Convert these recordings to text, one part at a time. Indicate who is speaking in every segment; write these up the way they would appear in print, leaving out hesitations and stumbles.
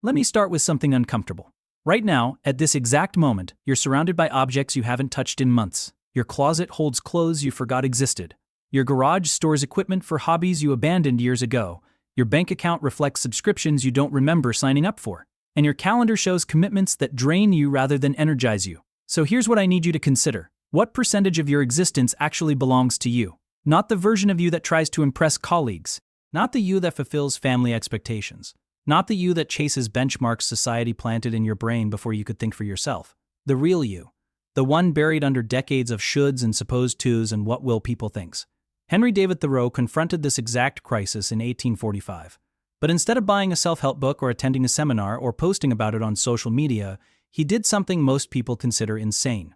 Speaker 1: Let me start with something uncomfortable. Right now, at this exact moment, you're surrounded by objects you haven't touched in months. Your closet holds clothes you forgot existed. Your garage stores equipment for hobbies you abandoned years ago. Your bank account reflects subscriptions you don't remember signing up for. And your calendar shows commitments that drain you rather than energize you. So here's what I need you to consider. What percentage of your existence actually belongs to you? Not the version of you that tries to impress colleagues. Not the you that fulfills family expectations. Not the you that chases benchmarks society planted in your brain before you could think for yourself. The real you. The one buried under decades of shoulds and supposed tos and what will people thinks. Henry David Thoreau confronted this exact crisis in 1845. But instead of buying a self-help book or attending a seminar or posting about it on social media, he did something most people consider insane.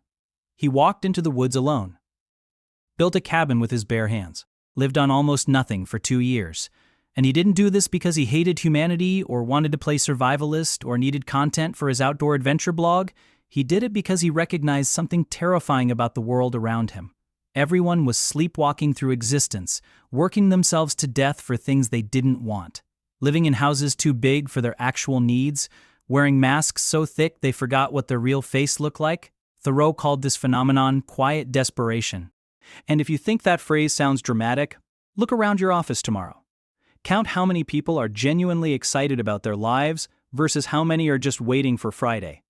Speaker 1: He walked into the woods alone. Built a cabin with his bare hands. Lived on almost nothing for 2 years. And he didn't do this because he hated humanity or wanted to play survivalist or needed content for his outdoor adventure blog. He did it because he recognized something terrifying about the world around him. Everyone was sleepwalking through existence, working themselves to death for things they didn't want. Living in houses too big for their actual needs, wearing masks so thick they forgot what their real face looked like. Thoreau called this phenomenon quiet desperation. And if you think that phrase sounds dramatic, look around your office tomorrow. Count how many people are genuinely excited about their lives versus how many are just waiting for Friday.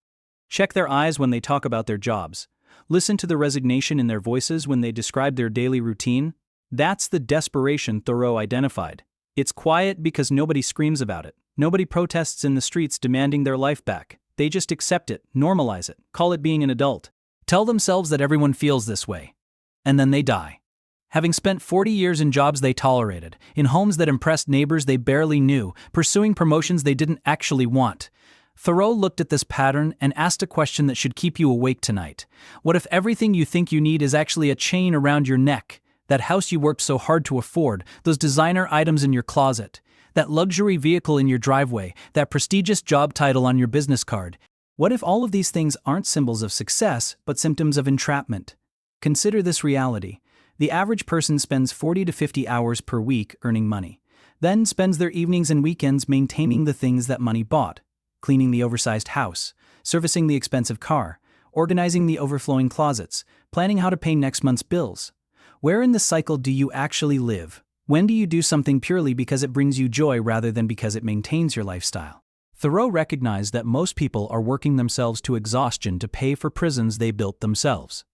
Speaker 1: Check their eyes when they talk about their jobs. Listen to the resignation in their voices when they describe their daily routine. That's the desperation Thoreau identified. It's quiet because nobody screams about it. Nobody protests in the streets demanding their life back. They just accept it, normalize it, call it being an adult. Tell themselves that everyone feels this way. And then they die. Having spent 40 years in jobs they tolerated, in homes that impressed neighbors they barely knew, pursuing promotions they didn't actually want. Thoreau looked at this pattern and asked a question that should keep you awake tonight. What if everything you think you need is actually a chain around your neck? That house you worked so hard to afford, those designer items in your closet, that luxury vehicle in your driveway, that prestigious job title on your business card. What if all of these things aren't symbols of success, but symptoms of entrapment? Consider this reality. The average person spends 40 to 50 hours per week earning money, then spends their evenings and weekends maintaining the things that money bought, cleaning the oversized house, servicing the expensive car, organizing the overflowing closets, planning how to pay next month's bills. Where in the cycle do you actually live? When do you do something purely because it brings you joy rather than because it maintains your lifestyle? Thoreau recognized that most people are working themselves to exhaustion to pay for prisons they built themselves.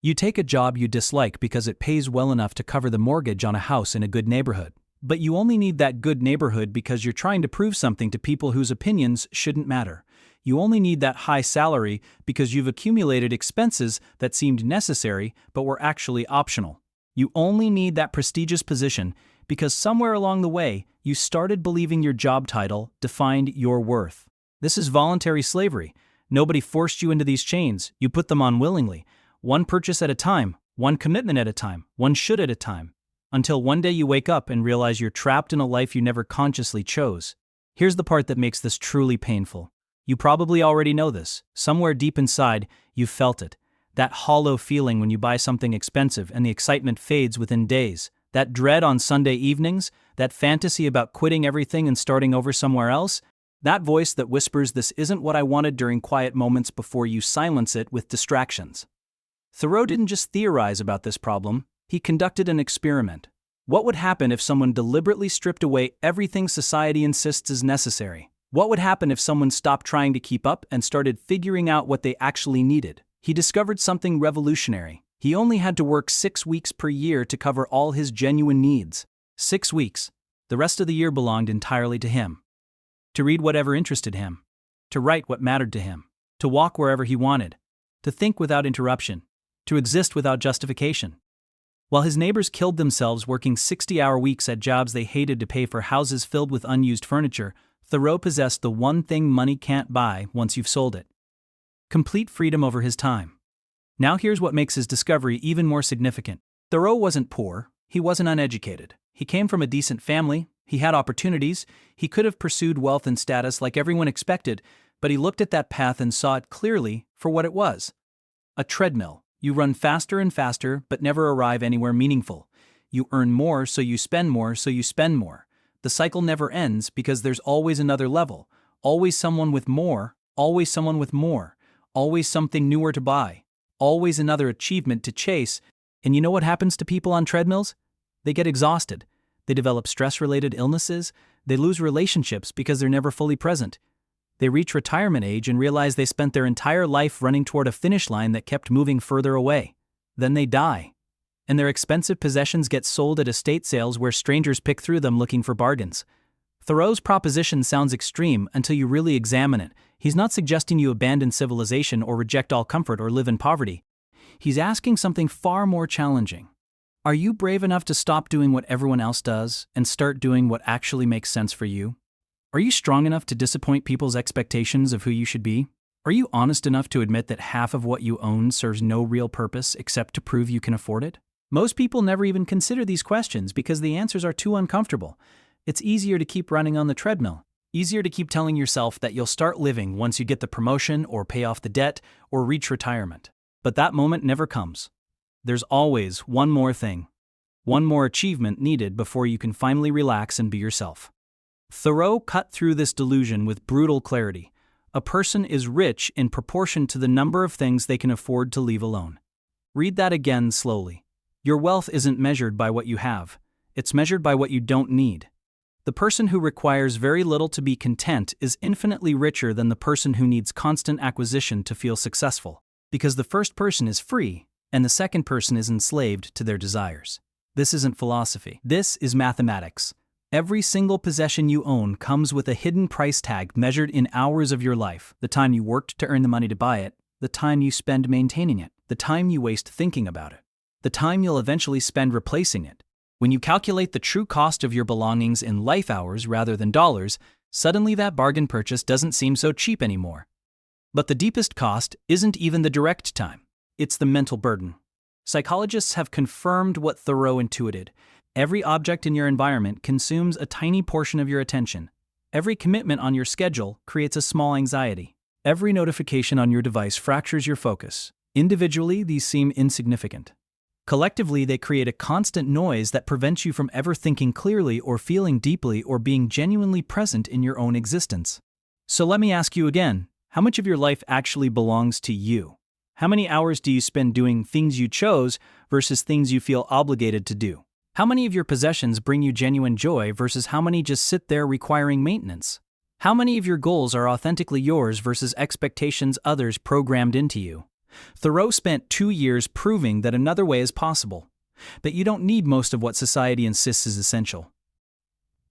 Speaker 1: You take a job you dislike because it pays well enough to cover the mortgage on a house in a good neighborhood. But you only need that good neighborhood because you're trying to prove something to people whose opinions shouldn't matter. You only need that high salary because you've accumulated expenses that seemed necessary but were actually optional. You only need that prestigious position because somewhere along the way, you started believing your job title defined your worth. This is voluntary slavery. Nobody forced you into these chains. You put them on willingly. One purchase at a time, one commitment at a time, one should at a time, until one day you wake up and realize you're trapped in a life you never consciously chose. Here's the part that makes this truly painful. You probably already know this. Somewhere deep inside, you've felt it. That hollow feeling when you buy something expensive and the excitement fades within days. That dread on Sunday evenings, that fantasy about quitting everything and starting over somewhere else. That voice that whispers this isn't what I wanted during quiet moments before you silence it with distractions. Thoreau didn't just theorize about this problem, he conducted an experiment. What would happen if someone deliberately stripped away everything society insists is necessary? What would happen if someone stopped trying to keep up and started figuring out what they actually needed? He discovered something revolutionary. He only had to work 6 weeks per year to cover all his genuine needs. 6 weeks. The rest of the year belonged entirely to him. To read whatever interested him. To write what mattered to him. To walk wherever he wanted. To think without interruption. To exist without justification. While his neighbors killed themselves working 60-hour weeks at jobs they hated to pay for houses filled with unused furniture, Thoreau possessed the one thing money can't buy once you've sold it. Complete freedom over his time. Now here's what makes his discovery even more significant. Thoreau wasn't poor, he wasn't uneducated. He came from a decent family, he had opportunities, he could have pursued wealth and status like everyone expected, but he looked at that path and saw it clearly for what it was. A treadmill. You run faster and faster, but never arrive anywhere meaningful. You earn more, so you spend more, so you spend more. The cycle never ends because there's always another level, Always someone with more, always someone with more, always something newer to buy, always another achievement to chase. And you know what happens to people on treadmills? They get exhausted. They develop stress-related illnesses. They lose relationships because they're never fully present. They reach retirement age and realize they spent their entire life running toward a finish line that kept moving further away. Then they die. And their expensive possessions get sold at estate sales where strangers pick through them looking for bargains. Thoreau's proposition sounds extreme until you really examine it. He's not suggesting you abandon civilization or reject all comfort or live in poverty. He's asking something far more challenging. Are you brave enough to stop doing what everyone else does and start doing what actually makes sense for you? Are you strong enough to disappoint people's expectations of who you should be? Are you honest enough to admit that half of what you own serves no real purpose except to prove you can afford it? Most people never even consider these questions because the answers are too uncomfortable. It's easier to keep running on the treadmill. Easier to keep telling yourself that you'll start living once you get the promotion or pay off the debt or reach retirement. But that moment never comes. There's always one more thing. One more achievement needed before you can finally relax and be yourself. Thoreau cut through this delusion with brutal clarity. A person is rich in proportion to the number of things they can afford to leave alone. Read that again slowly. Your wealth isn't measured by what you have. It's measured by what you don't need. The person who requires very little to be content is infinitely richer than the person who needs constant acquisition to feel successful, because the first person is free, and the second person is enslaved to their desires. This isn't philosophy. This is mathematics. Every single possession you own comes with a hidden price tag measured in hours of your life, the time you worked to earn the money to buy it, the time you spend maintaining it, the time you waste thinking about it, the time you'll eventually spend replacing it. When you calculate the true cost of your belongings in life hours rather than dollars, suddenly that bargain purchase doesn't seem so cheap anymore. But the deepest cost isn't even the direct time. It's the mental burden. Psychologists have confirmed what Thoreau intuited. Every object in your environment consumes a tiny portion of your attention. Every commitment on your schedule creates a small anxiety. Every notification on your device fractures your focus. Individually, these seem insignificant. Collectively, they create a constant noise that prevents you from ever thinking clearly or feeling deeply or being genuinely present in your own existence. So let me ask you again, how much of your life actually belongs to you? How many hours do you spend doing things you chose versus things you feel obligated to do? How many of your possessions bring you genuine joy versus how many just sit there requiring maintenance? How many of your goals are authentically yours versus expectations others programmed into you? Thoreau spent 2 years proving that another way is possible, that you don't need most of what society insists is essential,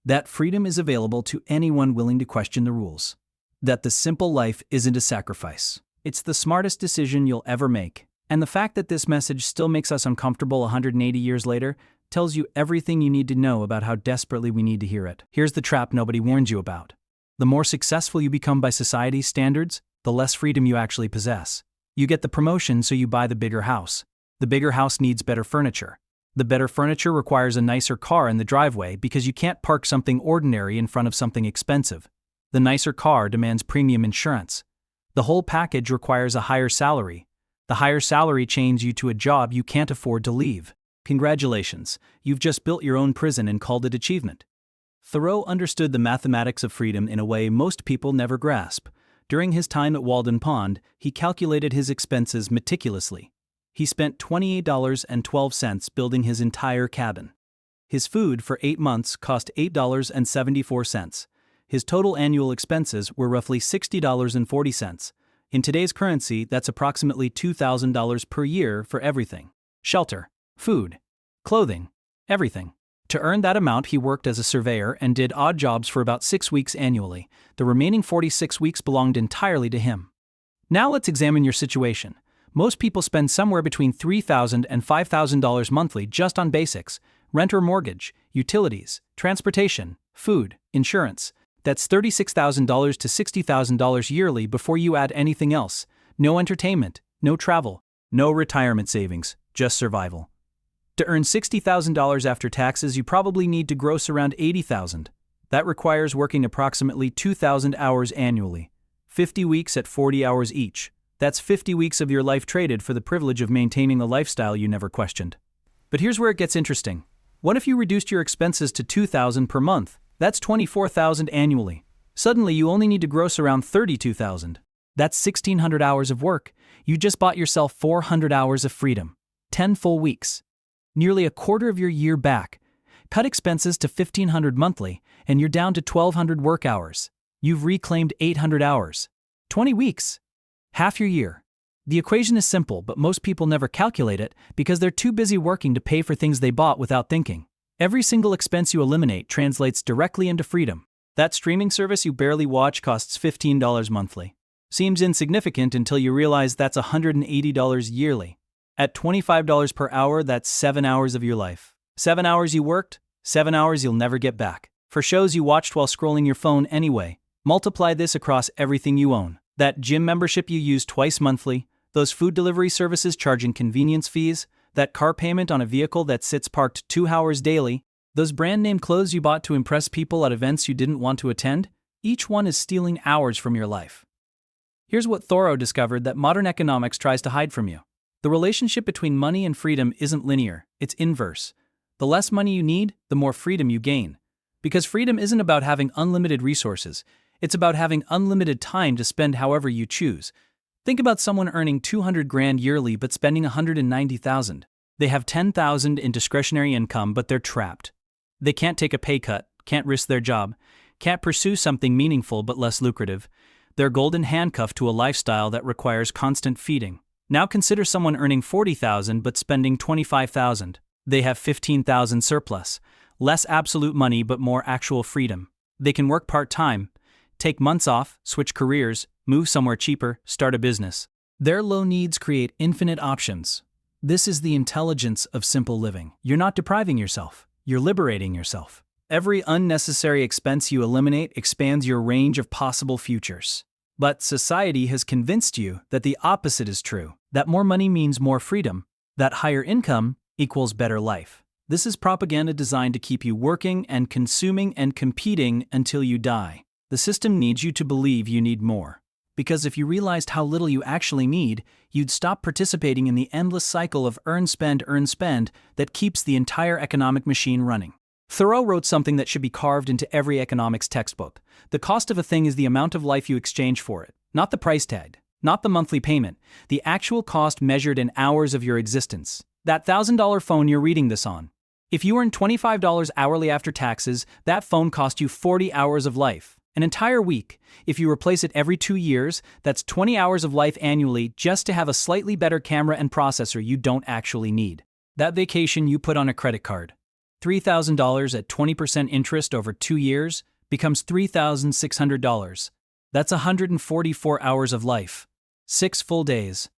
Speaker 1: that freedom is available to anyone willing to question the rules, that the simple life isn't a sacrifice. It's the smartest decision you'll ever make. And the fact that this message still makes us uncomfortable 180 years later tells you everything you need to know about how desperately we need to hear it. Here's the trap nobody warns you about. The more successful you become by society's standards, the less freedom you actually possess. You get the promotion, so you buy the bigger house. The bigger house needs better furniture. The better furniture requires a nicer car in the driveway because you can't park something ordinary in front of something expensive. The nicer car demands premium insurance. The whole package requires a higher salary. The higher salary chains you to a job you can't afford to leave. Congratulations, you've just built your own prison and called it achievement. Thoreau understood the mathematics of freedom in a way most people never grasp. During his time at Walden Pond, he calculated his expenses meticulously. He spent $28.12 building his entire cabin. His food for 8 months cost $8.74. His total annual expenses were roughly $60.40. In today's currency, that's approximately $2,000 per year for everything. Shelter, food, clothing, everything. To earn that amount, he worked as a surveyor and did odd jobs for about 6 weeks annually. The remaining 46 weeks belonged entirely to him. Now let's examine your situation. Most people spend somewhere between $3,000 and $5,000 monthly just on basics: rent or mortgage, utilities, transportation, food, insurance. That's $36,000 to $60,000 yearly before you add anything else. No entertainment, no travel, no retirement savings, just survival. To earn $60,000 after taxes, you probably need to gross around $80,000. That requires working approximately 2,000 hours annually. 50 weeks at 40 hours each. That's 50 weeks of your life traded for the privilege of maintaining a lifestyle you never questioned. But here's where it gets interesting. What if you reduced your expenses to $2,000 per month? That's $24,000 annually. Suddenly you only need to gross around 32,000. That's 1,600 hours of work. You just bought yourself 400 hours of freedom. 10 full weeks. Nearly a quarter of your year back. Cut expenses to 1,500 monthly, and you're down to 1,200 work hours. You've reclaimed 800 hours. 20 weeks. Half your year. The equation is simple, but most people never calculate it because they're too busy working to pay for things they bought without thinking. Every single expense you eliminate translates directly into freedom. That streaming service you barely watch costs $15 monthly. Seems insignificant until you realize that's $180 yearly. At $25 per hour, that's 7 hours of your life. 7 hours you worked, 7 hours you'll never get back. For shows you watched while scrolling your phone anyway, multiply this across everything you own. That gym membership you use twice monthly, those food delivery services charging convenience fees, that car payment on a vehicle that sits parked 2 hours daily, those brand name clothes you bought to impress people at events you didn't want to attend, each one is stealing hours from your life. Here's what Thoreau discovered that modern economics tries to hide from you. The relationship between money and freedom isn't linear, it's inverse. The less money you need, the more freedom you gain. Because freedom isn't about having unlimited resources, it's about having unlimited time to spend however you choose. Think about someone earning 200 grand yearly but spending 190,000. They have 10,000 in discretionary income, but they're trapped. They can't take a pay cut, can't risk their job, can't pursue something meaningful but less lucrative. They're golden handcuffed to a lifestyle that requires constant feeding. Now consider someone earning 40,000 but spending 25,000. They have 15,000 surplus. Less absolute money but more actual freedom. They can work part-time, take months off, switch careers, move somewhere cheaper, start a business. Their low needs create infinite options. This is the intelligence of simple living. You're not depriving yourself. You're liberating yourself. Every unnecessary expense you eliminate expands your range of possible futures. But society has convinced you that the opposite is true, that more money means more freedom, that higher income equals better life. This is propaganda designed to keep you working and consuming and competing until you die. The system needs you to believe you need more. Because if you realized how little you actually need, you'd stop participating in the endless cycle of earn, spend that keeps the entire economic machine running. Thoreau wrote something that should be carved into every economics textbook. The cost of a thing is the amount of life you exchange for it, not the price tag, not the monthly payment, the actual cost measured in hours of your existence. That $1,000 phone you're reading this on. If you earn $25 hourly after taxes, that phone cost you 40 hours of life. An entire week. If you replace it every 2 years, that's 20 hours of life annually just to have a slightly better camera and processor you don't actually need. That vacation you put on a credit card. $3,000 at 20% interest over 2 years becomes $3,600. That's 144 hours of life. 6 full days.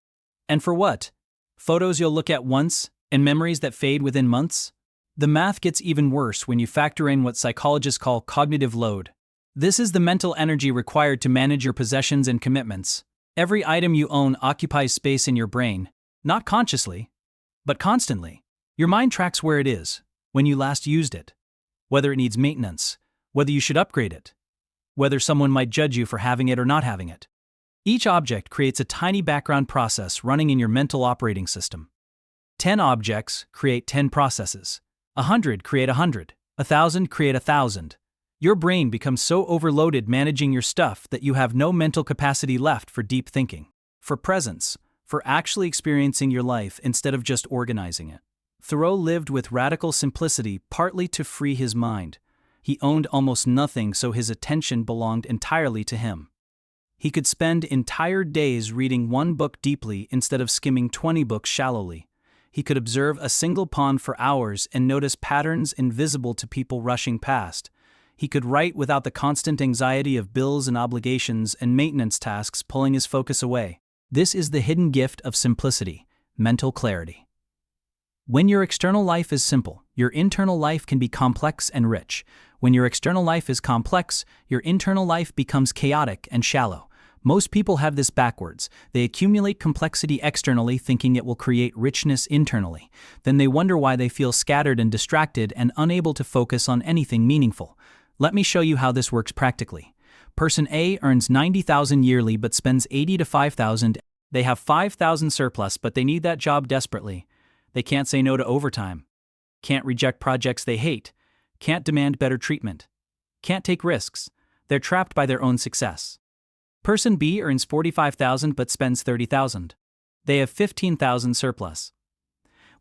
Speaker 1: And for what? Photos you'll look at once, and memories that fade within months? The math gets even worse when you factor in what psychologists call cognitive load. This is the mental energy required to manage your possessions and commitments. Every item you own occupies space in your brain, not consciously, but constantly. Your mind tracks where it is, when you last used it, whether it needs maintenance, whether you should upgrade it, whether someone might judge you for having it or not having it. Each object creates a tiny background process running in your mental operating system. 10 objects create 10 processes. 100 create 100. 1,000 create 1,000. Your brain becomes so overloaded managing your stuff that you have no mental capacity left for deep thinking, for presence, for actually experiencing your life instead of just organizing it. Thoreau lived with radical simplicity partly to free his mind. He owned almost nothing, so his attention belonged entirely to him. He could spend entire days reading one book deeply instead of skimming 20 books shallowly. He could observe a single pond for hours and notice patterns invisible to people rushing past. He could write without the constant anxiety of bills and obligations and maintenance tasks pulling his focus away. This is the hidden gift of simplicity, mental clarity. When your external life is simple, your internal life can be complex and rich. When your external life is complex, your internal life becomes chaotic and shallow. Most people have this backwards. They accumulate complexity externally thinking it will create richness internally. Then they wonder why they feel scattered and distracted and unable to focus on anything meaningful. Let me show you how this works practically. Person A earns $90,000 yearly but spends $80,000 to $5,000. They have $5,000 surplus but they need that job desperately. They can't say no to overtime. Can't reject projects they hate. Can't demand better treatment. Can't take risks. They're trapped by their own success. Person B earns $45,000 but spends $30,000. They have $15,000 surplus.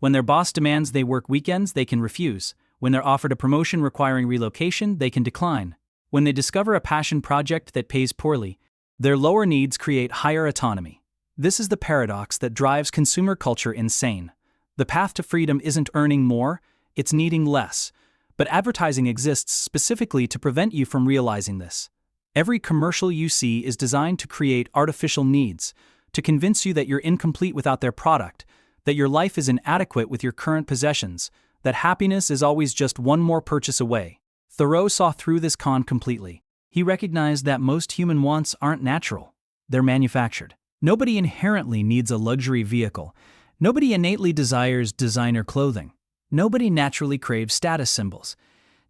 Speaker 1: When their boss demands they work weekends, they can refuse. When they're offered a promotion requiring relocation, they can decline. When they discover a passion project that pays poorly, their lower needs create higher autonomy. This is the paradox that drives consumer culture insane. The path to freedom isn't earning more, it's needing less. But advertising exists specifically to prevent you from realizing this. Every commercial you see is designed to create artificial needs, to convince you that you're incomplete without their product, that your life is inadequate with your current possessions, that happiness is always just one more purchase away. Thoreau saw through this con completely. He recognized that most human wants aren't natural. They're manufactured. Nobody inherently needs a luxury vehicle. Nobody innately desires designer clothing. Nobody naturally craves status symbols.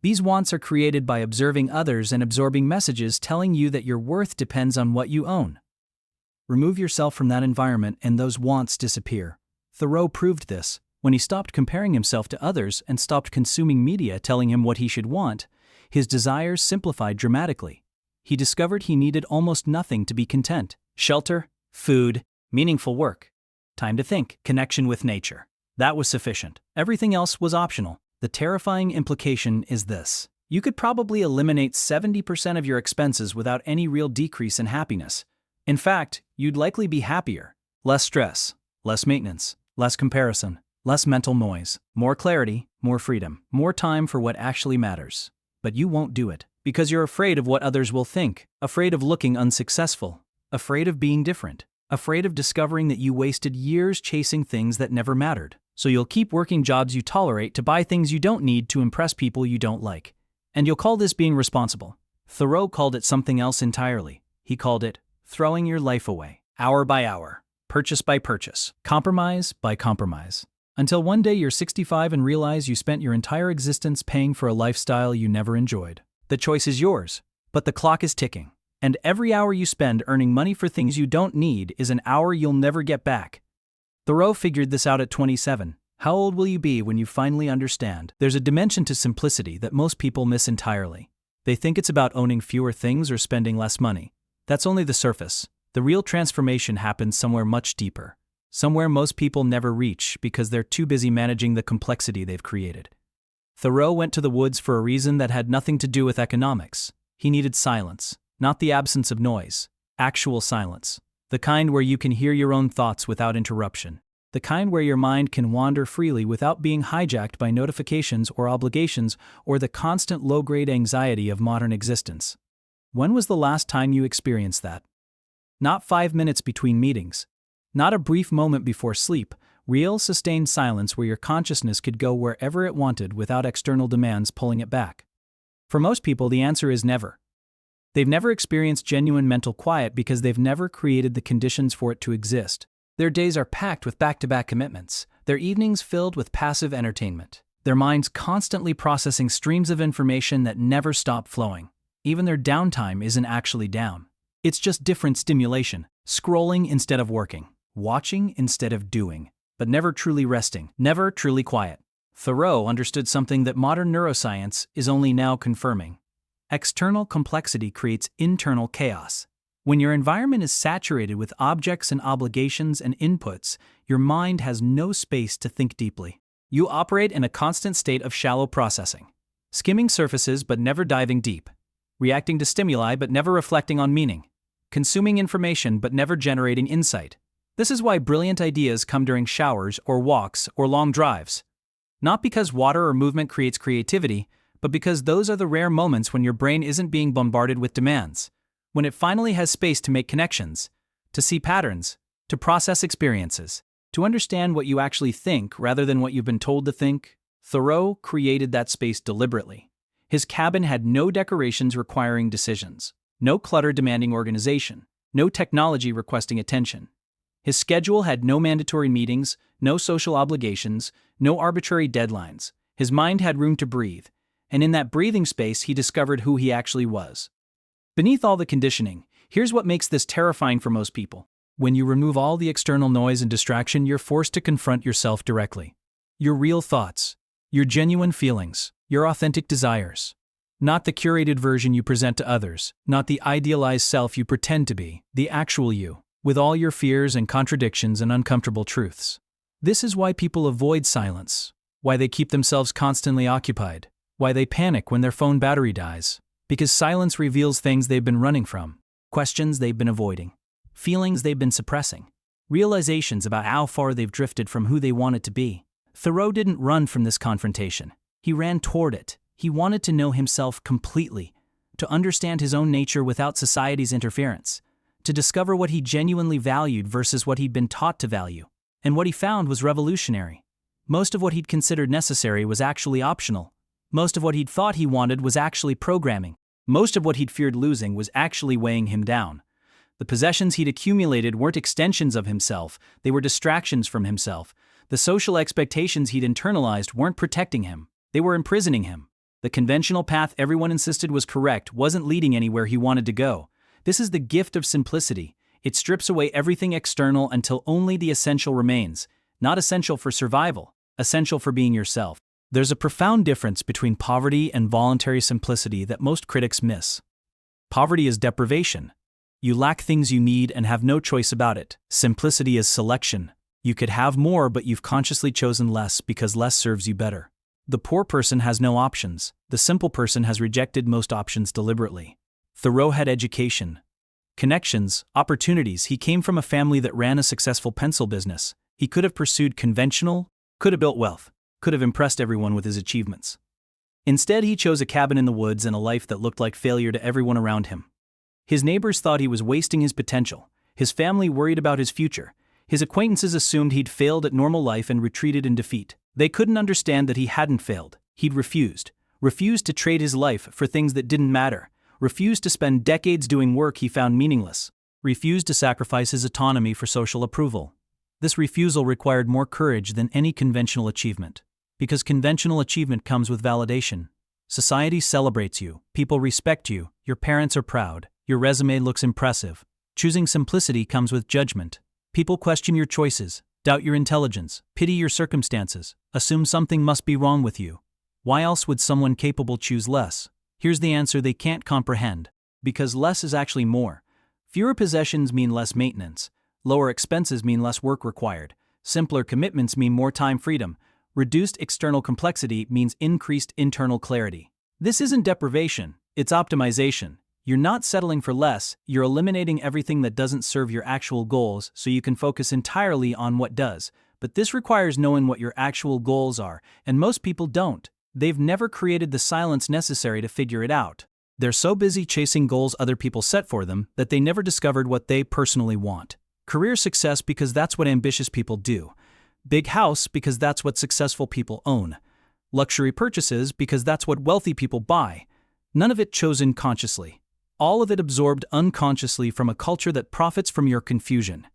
Speaker 1: These wants are created by observing others and absorbing messages telling you that your worth depends on what you own. Remove yourself from that environment and those wants disappear. Thoreau proved this. When he stopped comparing himself to others and stopped consuming media telling him what he should want, his desires simplified dramatically. He discovered he needed almost nothing to be content. Shelter, food, meaningful work, time to think, connection with nature. That was sufficient. Everything else was optional. The terrifying implication is this. You could probably eliminate 70% of your expenses without any real decrease in happiness. In fact, you'd likely be happier. Less stress, less maintenance, less comparison, less mental noise, more clarity, more freedom, more time for what actually matters. But you won't do it because you're afraid of what others will think, afraid of looking unsuccessful, afraid of being different, afraid of discovering that you wasted years chasing things that never mattered. So you'll keep working jobs you tolerate to buy things you don't need to impress people you don't like. And you'll call this being responsible. Thoreau called it something else entirely. He called it throwing your life away, hour by hour, purchase by purchase, compromise by compromise. Until one day you're 65 and realize you spent your entire existence paying for a lifestyle you never enjoyed. The choice is yours, but the clock is ticking. And every hour you spend earning money for things you don't need is an hour you'll never get back. Thoreau figured this out at 27. How old will you be when you finally understand? There's a dimension to simplicity that most people miss entirely. They think it's about owning fewer things or spending less money. That's only the surface. The real transformation happens somewhere much deeper. Somewhere most people never reach because they're too busy managing the complexity they've created. Thoreau went to the woods for a reason that had nothing to do with economics. He needed silence, not the absence of noise, actual silence. The kind where you can hear your own thoughts without interruption. The kind where your mind can wander freely without being hijacked by notifications or obligations or the constant low-grade anxiety of modern existence. When was the last time you experienced that? Not 5 minutes between meetings. Not a brief moment before sleep. Real, sustained silence where your consciousness could go wherever it wanted without external demands pulling it back. For most people, the answer is never. They've never experienced genuine mental quiet because they've never created the conditions for it to exist. Their days are packed with back-to-back commitments, their evenings filled with passive entertainment, their minds constantly processing streams of information that never stop flowing. Even their downtime isn't actually down. It's just different stimulation, scrolling instead of working, watching instead of doing, but never truly resting, never truly quiet. Thoreau understood something that modern neuroscience is only now confirming. External complexity creates internal chaos. When your environment is saturated with objects and obligations and inputs, your mind has no space to think deeply. You operate in a constant state of shallow processing, skimming surfaces but never diving deep, reacting to stimuli but never reflecting on meaning, consuming information but never generating insight. This is why brilliant ideas come during showers or walks or long drives. Not because water or movement creates creativity, but because those are the rare moments when your brain isn't being bombarded with demands, when it finally has space to make connections, to see patterns, to process experiences, to understand what you actually think rather than what you've been told to think. Thoreau created that space deliberately. His cabin had no decorations requiring decisions, no clutter demanding organization, no technology requesting attention. His schedule had no mandatory meetings, no social obligations, no arbitrary deadlines. His mind had room to breathe, and in that breathing space he discovered who he actually was. Beneath all the conditioning, here's what makes this terrifying for most people. When you remove all the external noise and distraction, you're forced to confront yourself directly. Your real thoughts, your genuine feelings, your authentic desires. Not the curated version you present to others, not the idealized self you pretend to be, the actual you, with all your fears and contradictions and uncomfortable truths. This is why people avoid silence, why they keep themselves constantly occupied, why they panic when their phone battery dies, because silence reveals things they've been running from, questions they've been avoiding, feelings they've been suppressing, realizations about how far they've drifted from who they wanted to be. Thoreau didn't run from this confrontation. He ran toward it. He wanted to know himself completely, to understand his own nature without society's interference, to discover what he genuinely valued versus what he'd been taught to value. And what he found was revolutionary. Most of what he'd considered necessary was actually optional. Most of what he'd thought he wanted was actually programming. Most of what he'd feared losing was actually weighing him down. The possessions he'd accumulated weren't extensions of himself, they were distractions from himself. The social expectations he'd internalized weren't protecting him, they were imprisoning him. The conventional path everyone insisted was correct wasn't leading anywhere he wanted to go. This is the gift of simplicity. It strips away everything external until only the essential remains, not essential for survival, essential for being yourself. There's a profound difference between poverty and voluntary simplicity that most critics miss. Poverty is deprivation. You lack things you need and have no choice about it. Simplicity is selection. You could have more, but you've consciously chosen less because less serves you better. The poor person has no options. The simple person has rejected most options deliberately. Thoreau had education, connections, opportunities. He came from a family that ran a successful pencil business. He could have pursued conventional, could have built wealth, could have impressed everyone with his achievements. Instead, he chose a cabin in the woods and a life that looked like failure to everyone around him. His neighbors thought he was wasting his potential. His family worried about his future. His acquaintances assumed he'd failed at normal life and retreated in defeat. They couldn't understand that he hadn't failed. He'd refused to trade his life for things that didn't matter, refused to spend decades doing work he found meaningless, refused to sacrifice his autonomy for social approval. This refusal required more courage than any conventional achievement, because conventional achievement comes with validation. Society celebrates you, people respect you, your parents are proud, your resume looks impressive. Choosing simplicity comes with judgment. People question your choices, doubt your intelligence, pity your circumstances, assume something must be wrong with you. Why else would someone capable choose less? Here's the answer they can't comprehend. Because less is actually more. Fewer possessions mean less maintenance. Lower expenses mean less work required. Simpler commitments mean more time freedom. Reduced external complexity means increased internal clarity. This isn't deprivation, it's optimization. You're not settling for less, you're eliminating everything that doesn't serve your actual goals so you can focus entirely on what does. But this requires knowing what your actual goals are, and most people don't. They've never created the silence necessary to figure it out. They're so busy chasing goals other people set for them that they never discovered what they personally want. Career success because that's what ambitious people do. Big house because that's what successful people own. Luxury purchases because that's what wealthy people buy. None of it chosen consciously. All of it absorbed unconsciously from a culture that profits from your confusion.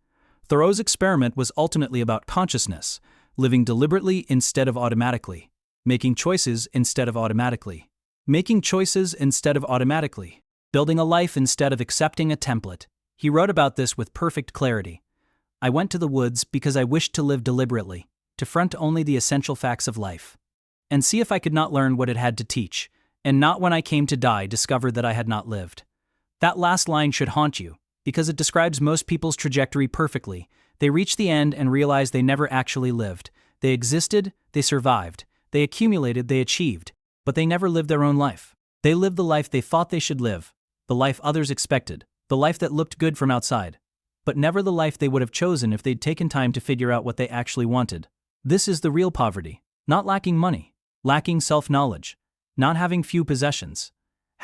Speaker 1: Thoreau's experiment was ultimately about consciousness, living deliberately instead of automatically, making choices instead of automatically, making choices instead of automatically, building a life instead of accepting a template. He wrote about this with perfect clarity. I went to the woods because I wished to live deliberately, to front only the essential facts of life, and see if I could not learn what it had to teach, and not when I came to die discover that I had not lived. That last line should haunt you, because it describes most people's trajectory perfectly. They reach the end and realize they never actually lived. They existed, they survived, they accumulated, they achieved, but they never lived their own life. They lived the life they thought they should live, the life others expected, the life that looked good from outside, but never the life they would have chosen if they'd taken time to figure out what they actually wanted. This is the real poverty, not lacking money, lacking self-knowledge, not having few possessions,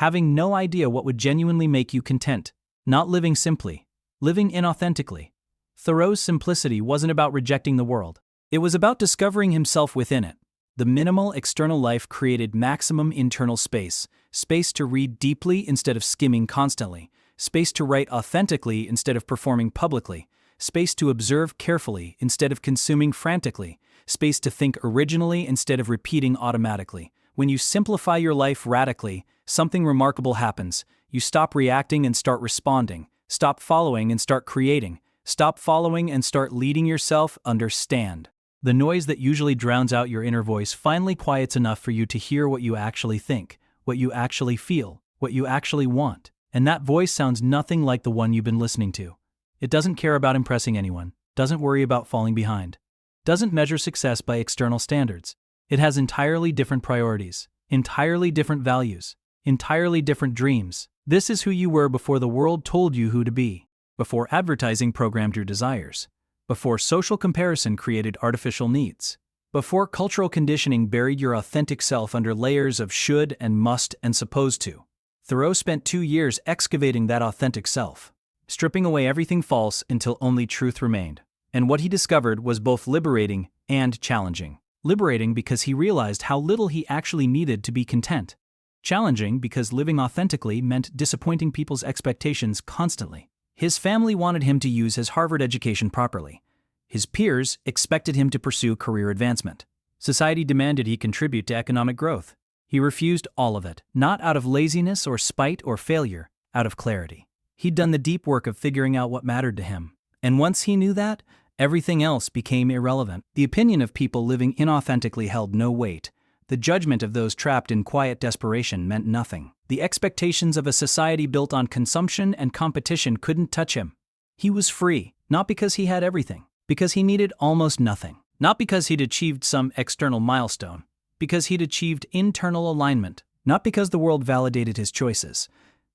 Speaker 1: having no idea what would genuinely make you content, not living simply, living inauthentically. Thoreau's simplicity wasn't about rejecting the world. It was about discovering himself within it. The minimal external life created maximum internal space, space to read deeply instead of skimming constantly, space to write authentically instead of performing publicly, space to observe carefully instead of consuming frantically, space to think originally instead of repeating automatically. When you simplify your life radically, something remarkable happens. You stop reacting and start responding. Stop following and start creating. Stop following and start leading yourself. Understand. The noise that usually drowns out your inner voice finally quiets enough for you to hear what you actually think. what you actually feel, what you actually want. And that voice sounds nothing like the one you've been listening to. It doesn't care about impressing anyone, doesn't worry about falling behind, doesn't measure success by external standards. It has entirely different priorities, entirely different values, entirely different dreams. This is who you were before the world told you who to be, before advertising programmed your desires, before social comparison created artificial needs, before cultural conditioning buried your authentic self under layers of should and must and supposed to. Thoreau spent 2 years excavating that authentic self, stripping away everything false until only truth remained. And what he discovered was both liberating and challenging. Liberating because he realized how little he actually needed to be content. Challenging because living authentically meant disappointing people's expectations constantly. His family wanted him to use his Harvard education properly. His peers expected him to pursue career advancement. Society demanded he contribute to economic growth. He refused all of it, not out of laziness or spite or failure, out of clarity. He'd done the deep work of figuring out what mattered to him. And once he knew that, everything else became irrelevant. The opinion of people living inauthentically held no weight. The judgment of those trapped in quiet desperation meant nothing. The expectations of a society built on consumption and competition couldn't touch him. He was free, not because he had everything, because he needed almost nothing. Not because he'd achieved some external milestone, because he'd achieved internal alignment. Not because the world validated his choices,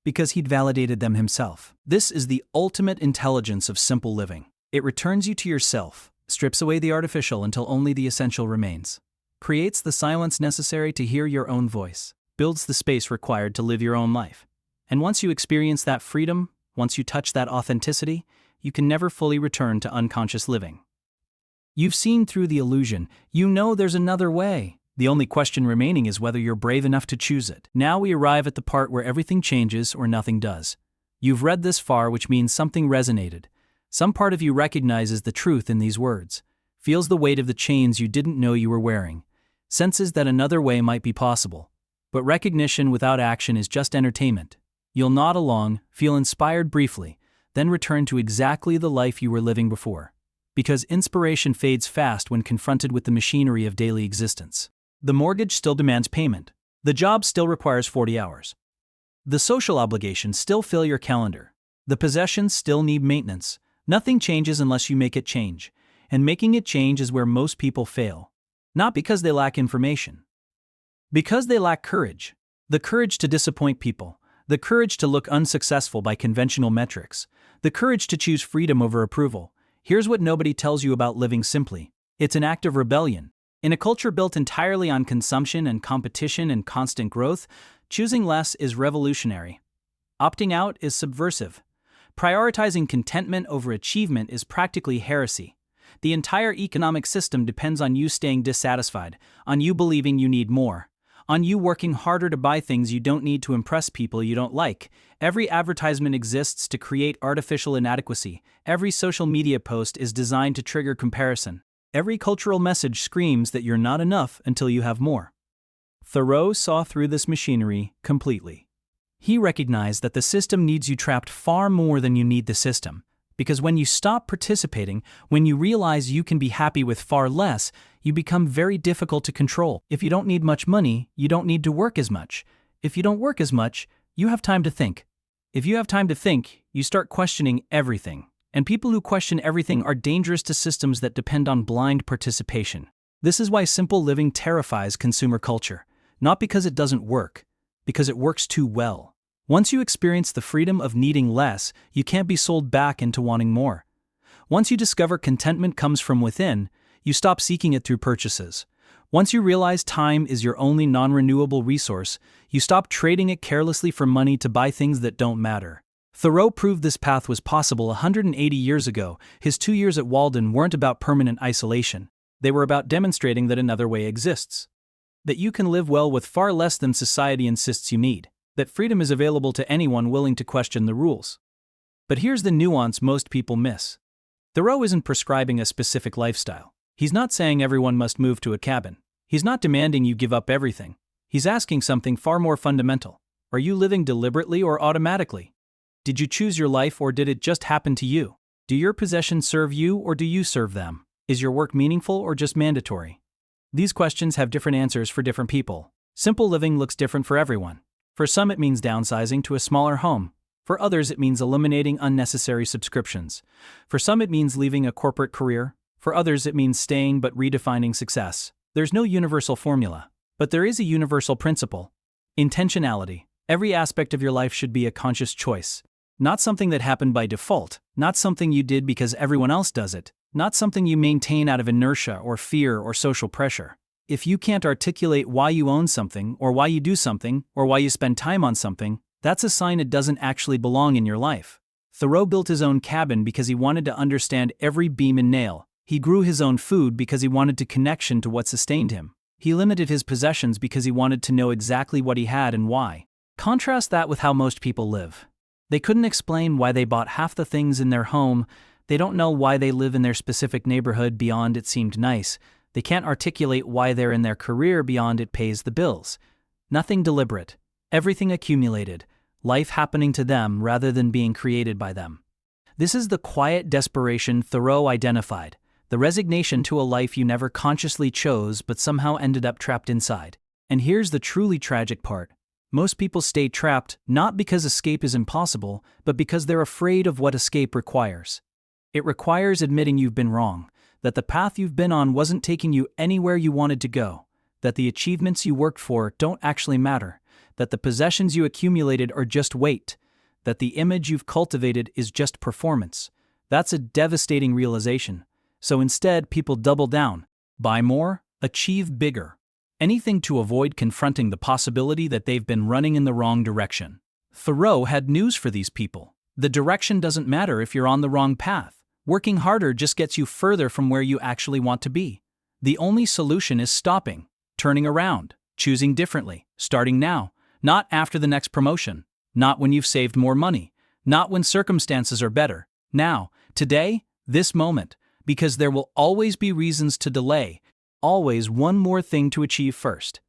Speaker 1: because he'd validated them himself. This is the ultimate intelligence of simple living. It returns you to yourself, strips away the artificial until only the essential remains, creates the silence necessary to hear your own voice, builds the space required to live your own life. And once you experience that freedom, once you touch that authenticity, you can never fully return to unconscious living. You've seen through the illusion. You know there's another way. The only question remaining is whether you're brave enough to choose it. Now we arrive at the part where everything changes or nothing does. You've read this far, which means something resonated. Some part of you recognizes the truth in these words, feels the weight of the chains you didn't know you were wearing, senses that another way might be possible. But recognition without action is just entertainment. You'll nod along, feel inspired briefly, then return to exactly the life you were living before. Because inspiration fades fast when confronted with the machinery of daily existence. The mortgage still demands payment. The job still requires 40 hours. The social obligations still fill your calendar. The possessions still need maintenance. Nothing changes unless you make it change. And making it change is where most people fail. Not because they lack information. Because they lack courage. The courage to disappoint people. The courage to look unsuccessful by conventional metrics. The courage to choose freedom over approval. Here's what nobody tells you about living simply. It's an act of rebellion. In a culture built entirely on consumption and competition and constant growth, choosing less is revolutionary. Opting out is subversive. Prioritizing contentment over achievement is practically heresy. The entire economic system depends on you staying dissatisfied, on you believing you need more, on you working harder to buy things you don't need to impress people you don't like. Every advertisement exists to create artificial inadequacy. Every social media post is designed to trigger comparison. Every cultural message screams that you're not enough until you have more. Thoreau saw through this machinery completely. He recognized that the system needs you trapped far more than you need the system. Because when you stop participating, when you realize you can be happy with far less, you become very difficult to control. If you don't need much money, you don't need to work as much. If you don't work as much, you have time to think. If you have time to think, you start questioning everything. And people who question everything are dangerous to systems that depend on blind participation. This is why simple living terrifies consumer culture. Not because it doesn't work, because it works too well. Once you experience the freedom of needing less, you can't be sold back into wanting more. Once you discover contentment comes from within, you stop seeking it through purchases. Once you realize time is your only non-renewable resource, you stop trading it carelessly for money to buy things that don't matter. Thoreau proved this path was possible 180 years ago. His 2 years at Walden weren't about permanent isolation. They were about demonstrating that another way exists. That you can live well with far less than society insists you need. That freedom is available to anyone willing to question the rules. But here's the nuance most people miss. Thoreau isn't prescribing a specific lifestyle. He's not saying everyone must move to a cabin. He's not demanding you give up everything. He's asking something far more fundamental. Are you living deliberately or automatically? Did you choose your life or did it just happen to you? Do your possessions serve you or do you serve them? Is your work meaningful or just mandatory? These questions have different answers for different people. Simple living looks different for everyone. For some, it means downsizing to a smaller home. For others, it means eliminating unnecessary subscriptions. For some, it means leaving a corporate career. For others, it means staying but redefining success. There's no universal formula, but there is a universal principle: intentionality. Every aspect of your life should be a conscious choice. Not something that happened by default, not something you did because everyone else does it, not something you maintain out of inertia or fear or social pressure. If you can't articulate why you own something, or why you do something, or why you spend time on something, that's a sign it doesn't actually belong in your life. Thoreau built his own cabin because he wanted to understand every beam and nail. He grew his own food because he wanted to connection to what sustained him. He limited his possessions because he wanted to know exactly what he had and why. Contrast that with how most people live. They couldn't explain why they bought half the things in their home. They don't know why they live in their specific neighborhood beyond it seemed nice. They can't articulate why they're in their career beyond it pays the bills. Nothing deliberate. Everything accumulated. Life happening to them rather than being created by them. This is the quiet desperation Thoreau identified, the resignation to a life you never consciously chose but somehow ended up trapped inside. And here's the truly tragic part. Most people stay trapped not because escape is impossible, but because they're afraid of what escape requires. It requires admitting you've been wrong, that the path you've been on wasn't taking you anywhere you wanted to go, that the achievements you worked for don't actually matter, that the possessions you accumulated are just weight, that the image you've cultivated is just performance. That's a devastating realization. So instead, people double down, buy more, achieve bigger. Anything to avoid confronting the possibility that they've been running in the wrong direction. Thoreau had news for these people. The direction doesn't matter if you're on the wrong path. Working harder just gets you further from where you actually want to be. The only solution is stopping, turning around, choosing differently, starting now, not after the next promotion, not when you've saved more money, not when circumstances are better. Now, today, this moment, because there will always be reasons to delay, always one more thing to achieve first.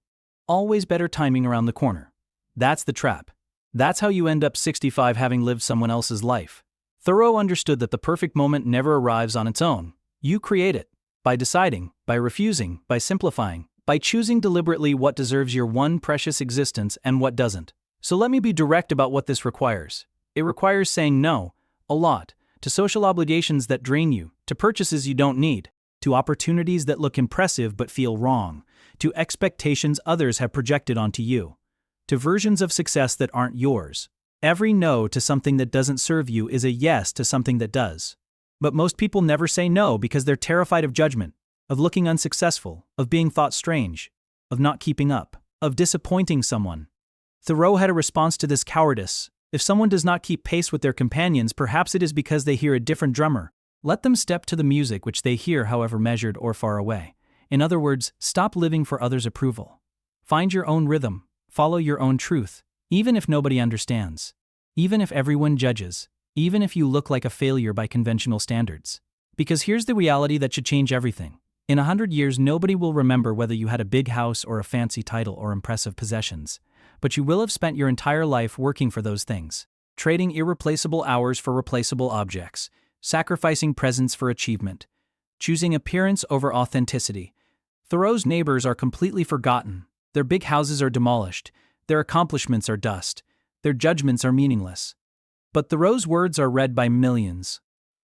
Speaker 1: Always better timing around the corner. That's the trap. That's how you end up 65 having lived someone else's life. Thoreau understood that the perfect moment never arrives on its own. You create it. By deciding, by refusing, by simplifying, by choosing deliberately what deserves your one precious existence and what doesn't. So let me be direct about what this requires. It requires saying no, a lot, to social obligations that drain you, to purchases you don't need, to opportunities that look impressive but feel wrong, to expectations others have projected onto you, to versions of success that aren't yours. Every no to something that doesn't serve you is a yes to something that does. But most people never say no because they're terrified of judgment, of looking unsuccessful, of being thought strange, of not keeping up, of disappointing someone. Thoreau had a response to this cowardice. If someone does not keep pace with their companions, perhaps it is because they hear a different drummer. Let them step to the music which they hear, however measured or far away. In other words, stop living for others' approval. Find your own rhythm, follow your own truth, even if nobody understands, even if everyone judges, even if you look like a failure by conventional standards. Because here's the reality that should change everything. In 100 years, nobody will remember whether you had a big house or a fancy title or impressive possessions. But you will have spent your entire life working for those things, trading irreplaceable hours for replaceable objects, sacrificing presence for achievement, choosing appearance over authenticity. Thoreau's neighbors are completely forgotten. Their big houses are demolished. Their accomplishments are dust. Their judgments are meaningless. But Thoreau's words are read by millions.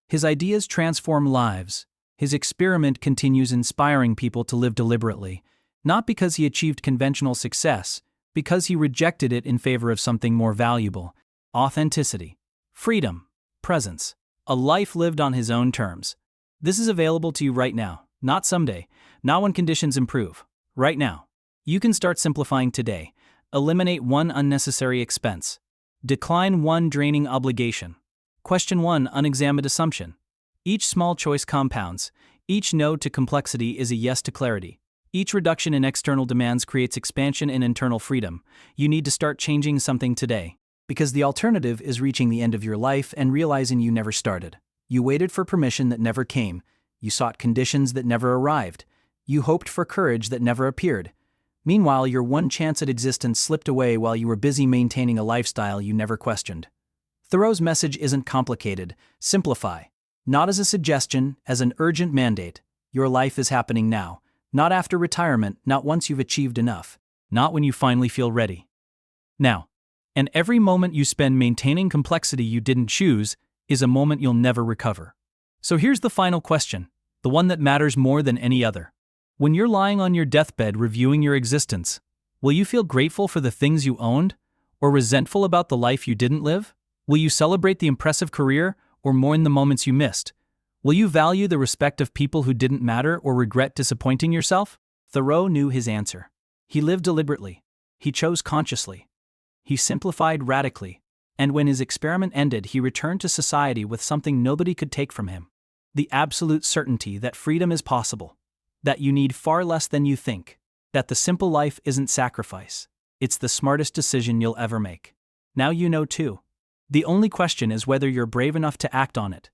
Speaker 1: His ideas transform lives. His experiment continues inspiring people to live deliberately, not because he achieved conventional success, because he rejected it in favor of something more valuable: authenticity, freedom, presence, a life lived on his own terms. This is available to you right now, not someday, not when conditions improve. Right now. You can start simplifying today. Eliminate one unnecessary expense. Decline one draining obligation. Question one unexamined assumption. Each small choice compounds. Each no to complexity is a yes to clarity. Each reduction in external demands creates expansion in internal freedom. You need to start changing something today. Because the alternative is reaching the end of your life and realizing you never started. You waited for permission that never came. You sought conditions that never arrived. You hoped for courage that never appeared. Meanwhile, your one chance at existence slipped away while you were busy maintaining a lifestyle you never questioned. Thoreau's message isn't complicated. Simplify. Not as a suggestion, as an urgent mandate. Your life is happening now. Not after retirement, not once you've achieved enough. not when you finally feel ready. Now, and every moment you spend maintaining complexity you didn't choose is a moment you'll never recover. So here's the final question, the one that matters more than any other. When you're lying on your deathbed reviewing your existence, will you feel grateful for the things you owned, or resentful about the life you didn't live? Will you celebrate the impressive career, or mourn the moments you missed? Will you value the respect of people who didn't matter or regret disappointing yourself? Thoreau knew his answer. He lived deliberately. He chose consciously. He simplified radically. And when his experiment ended, he returned to society with something nobody could take from him: the absolute certainty that freedom is possible, that you need far less than you think, that the simple life isn't sacrifice. It's the smartest decision you'll ever make. Now you know too. The only question is whether you're brave enough to act on it,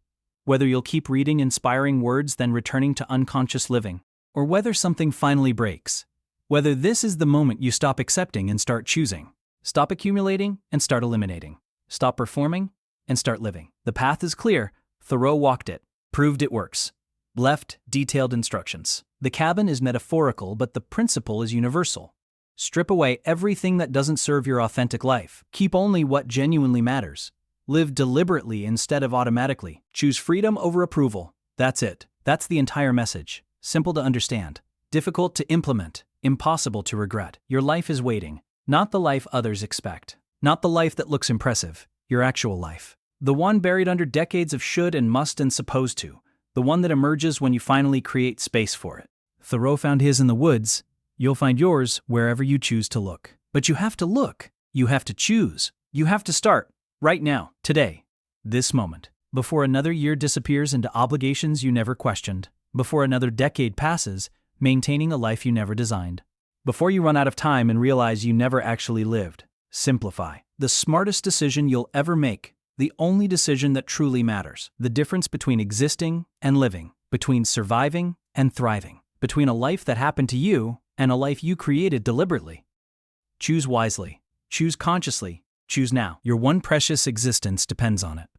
Speaker 1: whether you'll keep reading inspiring words then returning to unconscious living, or whether something finally breaks. Whether this is the moment you stop accepting and start choosing. Stop accumulating and start eliminating. Stop performing and start living. The path is clear. Thoreau walked it, proved it works. Left detailed instructions. The cabin is metaphorical, but the principle is universal. Strip away everything that doesn't serve your authentic life. Keep only what genuinely matters. Live deliberately instead of automatically. Choose freedom over approval. That's it. That's the entire message. Simple to understand, difficult to implement, impossible to regret. Your life is waiting. Not the life others expect. Not the life that looks impressive. Your actual life. The one buried under decades of should and must and supposed to. The one that emerges when you finally create space for it. Thoreau found his in the woods. You'll find yours wherever you choose to look. But you have to look. You have to choose. You have to start. Right now. Today. This moment. Before another year disappears into obligations you never questioned. Before another decade passes, maintaining a life you never designed. Before you run out of time and realize you never actually lived. Simplify. The smartest decision you'll ever make. The only decision that truly matters. The difference between existing and living. Between surviving and thriving. Between a life that happened to you and a life you created deliberately. Choose wisely. Choose consciously. Choose now. Your one precious existence depends on it.